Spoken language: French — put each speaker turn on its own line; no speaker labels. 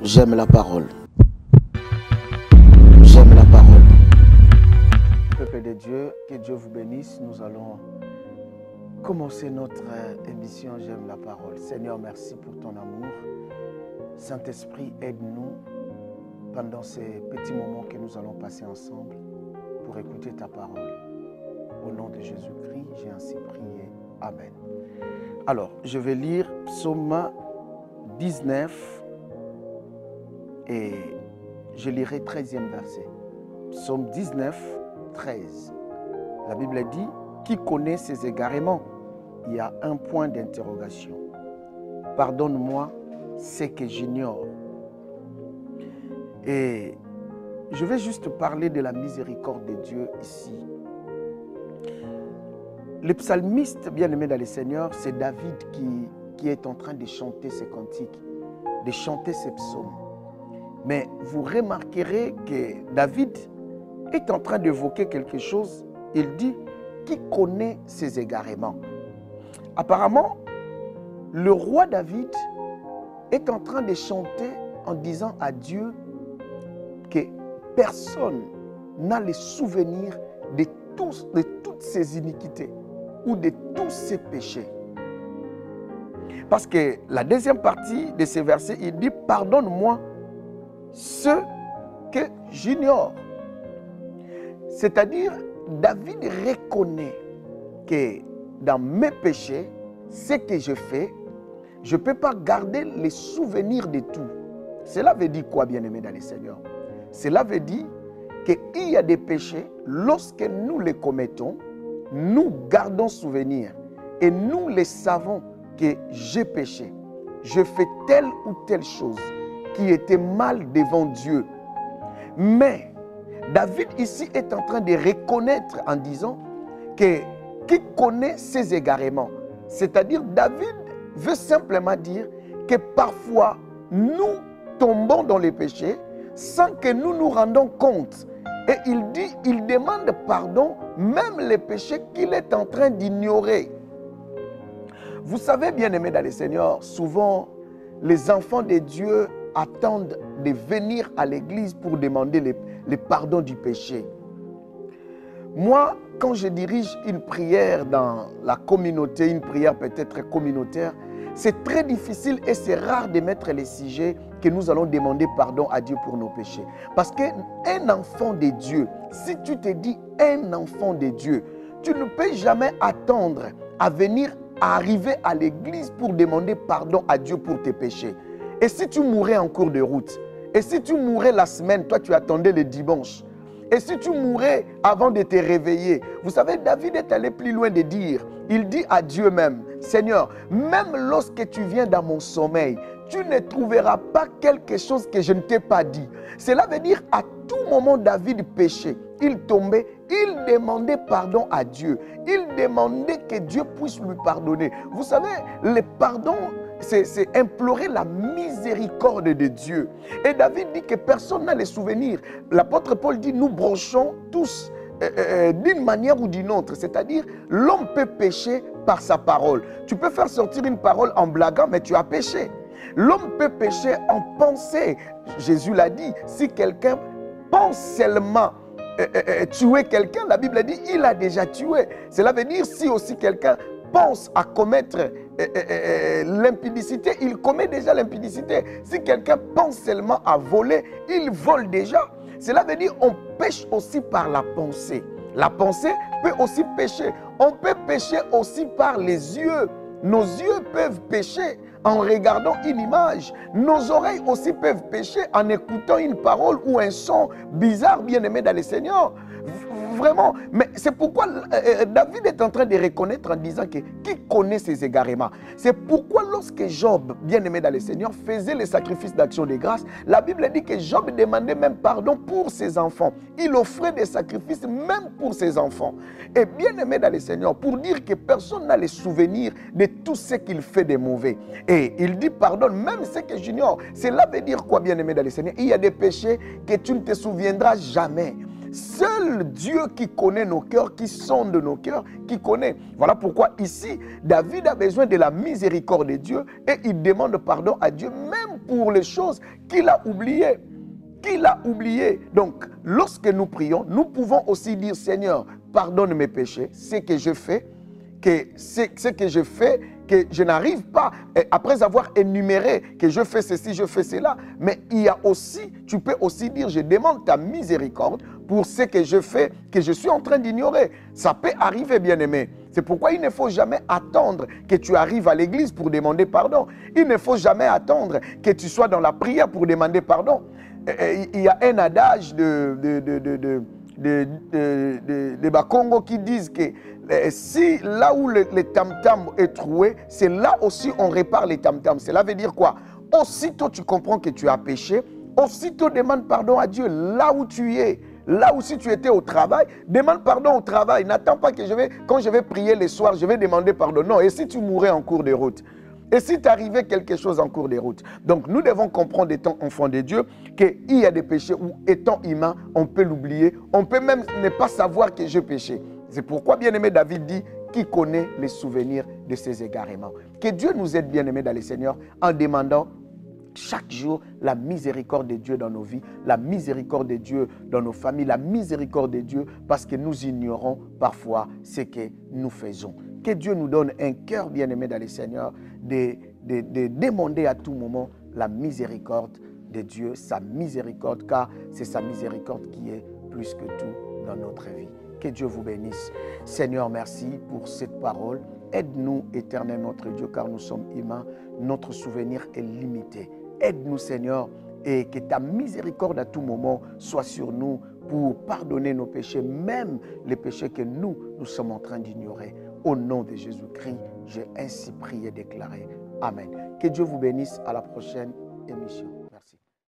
J'aime la parole. J'aime la parole. Peuple de Dieu, que Dieu vous bénisse. Nous allons commencer notre émission J'aime la parole. Seigneur, merci pour ton amour. Saint-Esprit, aide-nous pendant ces petits moments que nous allons passer ensemble pour écouter ta parole. Au nom de Jésus-Christ, j'ai ainsi prié. Amen. Alors, je vais lire Psaume 19 et je lirai 13e verset. Psaume 19, 13. La Bible dit, qui connaît ses égarements? Il y a un point d'interrogation. Pardonne-moi ce que j'ignore. Et je vais juste parler de la miséricorde de Dieu ici. Le psalmiste bien-aimé dans le Seigneur, c'est David qui est en train de chanter ses cantiques, de chanter ses psaumes. Mais vous remarquerez que David est en train d'évoquer quelque chose. Il dit, qui connaît ses égarements? Apparemment, le roi David est en train de chanter en disant à Dieu que personne n'a le souvenir de toutes ses iniquités ou de tous ses péchés. Parce que la deuxième partie de ce verset, il dit, pardonne-moi ce que j'ignore. C'est-à-dire, David reconnaît que dans mes péchés, ce que je fais, je ne peux pas garder les souvenirs de tout. Cela veut dire quoi, bien-aimé dans le Seigneur? Cela veut dire qu'il y a des péchés, lorsque nous les commettons, nous gardons souvenir et nous les savons que j'ai péché. Je fais telle ou telle chose qui était mal devant Dieu. Mais David ici est en train de reconnaître en disant que qui connaît ses égarements. C'est-à-dire David veut simplement dire que parfois nous tombons dans les péchés sans que nous nous rendons compte. Et il dit, il demande pardon, même les péchés qu'il est en train d'ignorer. Vous savez, bien-aimés dans le Seigneur, souvent les enfants de Dieu attendent de venir à l'église pour demander le pardon du péché. Moi, quand je dirige une prière dans la communauté, une prière peut-être communautaire, c'est très difficile et c'est rare de mettre les sujets que nous allons demander pardon à Dieu pour nos péchés. Parce qu'un enfant de Dieu, si tu te dis un enfant de Dieu, tu ne peux jamais attendre à venir arriver à l'église pour demander pardon à Dieu pour tes péchés. Et si tu mourais en cours de route, et si tu mourais la semaine, toi tu attendais le dimanche, et si tu mourais avant de te réveiller, vous savez, David est allé plus loin de dire, il dit à Dieu même, Seigneur, même lorsque tu viens dans mon sommeil, tu ne trouveras pas quelque chose que je ne t'ai pas dit. Cela veut dire à tout moment David péchait, il tombait, il demandait pardon à Dieu, il demandait que Dieu puisse lui pardonner. Vous savez, le pardon, c'est implorer la miséricorde de Dieu. Et David dit que personne n'a les souvenirs. L'apôtre Paul dit, nous brochons tous d'une manière ou d'une autre. C'est-à-dire, l'homme peut pécher par sa parole. Tu peux faire sortir une parole en blaguant, mais tu as péché. L'homme peut pécher en pensée. Jésus l'a dit, si quelqu'un pense seulement tuer quelqu'un, la Bible dit, il a déjà tué. Cela veut dire, si aussi quelqu'un pense à commettre l'impudicité, il commet déjà l'impudicité. Si quelqu'un pense seulement à voler, il vole déjà. Cela veut dire on pêche aussi par la pensée. La pensée peut aussi pécher. On peut pécher aussi par les yeux. Nos yeux peuvent pécher en regardant une image. Nos oreilles aussi peuvent pécher en écoutant une parole ou un son bizarre, bien-aimé dans le Seigneur. Vraiment, mais c'est pourquoi David est en train de reconnaître en disant que qui connaît ses égarements. C'est pourquoi lorsque Job, bien-aimé dans le Seigneur, faisait les sacrifices d'action de grâce, la Bible dit que Job demandait même pardon pour ses enfants. Il offrait des sacrifices même pour ses enfants. Et bien-aimé dans le Seigneur, pour dire que personne n'a les souvenirs de tout ce qu'il fait de mauvais. Et il dit pardonne même ce que j'ignore. Cela veut dire quoi, bien-aimé dans le Seigneur? Il y a des péchés que tu ne te souviendras jamais. Seul Dieu qui connaît nos cœurs, qui sonde nos cœurs, qui connaît. Voilà pourquoi ici, David a besoin de la miséricorde de Dieu et il demande pardon à Dieu même pour les choses qu'il a oubliées. Qu'il a oublié. Donc, lorsque nous prions, nous pouvons aussi dire, Seigneur, pardonne mes péchés, ce que je fais, que je n'arrive pas, après avoir énuméré que je fais ceci, je fais cela, mais il y a aussi, tu peux aussi dire, je demande ta miséricorde pour ce que je fais, que je suis en train d'ignorer. Ça peut arriver, bien-aimé. C'est pourquoi il ne faut jamais attendre que tu arrives à l'église pour demander pardon. Il ne faut jamais attendre que tu sois dans la prière pour demander pardon. Il y a un adage de Bakongo qui disent que si là où le tam-tam est troué, c'est là aussi on répare les tam-tams. Cela veut dire quoi? Aussitôt tu comprends que tu as péché, aussitôt demande pardon à Dieu là où tu es. Là où si tu étais au travail, demande pardon au travail. N'attends pas que quand je vais prier le soir, je vais demander pardon. Non, et si tu mourais en cours de route? Et si t'arrivait quelque chose en cours de route? Donc nous devons comprendre, étant enfants de Dieu, qu'il y a des péchés où, étant humain, on peut l'oublier. On peut même ne pas savoir que j'ai péché. C'est pourquoi, bien-aimé, David dit, qui connaît les souvenirs de ses égarements? Que Dieu nous aide, bien-aimés, dans le Seigneur, en demandant chaque jour la miséricorde de Dieu dans nos vies, la miséricorde de Dieu dans nos familles, la miséricorde de Dieu parce que nous ignorons parfois ce que nous faisons. Que Dieu nous donne un cœur bien-aimé dans le Seigneur de demander à tout moment la miséricorde de Dieu, sa miséricorde, car c'est sa miséricorde qui est plus que tout dans notre vie. Que Dieu vous bénisse. Seigneur, merci pour cette parole. Aide-nous, Éternel notre Dieu, car nous sommes humains. Notre souvenir est limité. Aide-nous, Seigneur, et que ta miséricorde à tout moment soit sur nous pour pardonner nos péchés, même les péchés que nous sommes en train d'ignorer. Au nom de Jésus-Christ, j'ai ainsi prié et déclaré. Amen. Que Dieu vous bénisse. À la prochaine émission.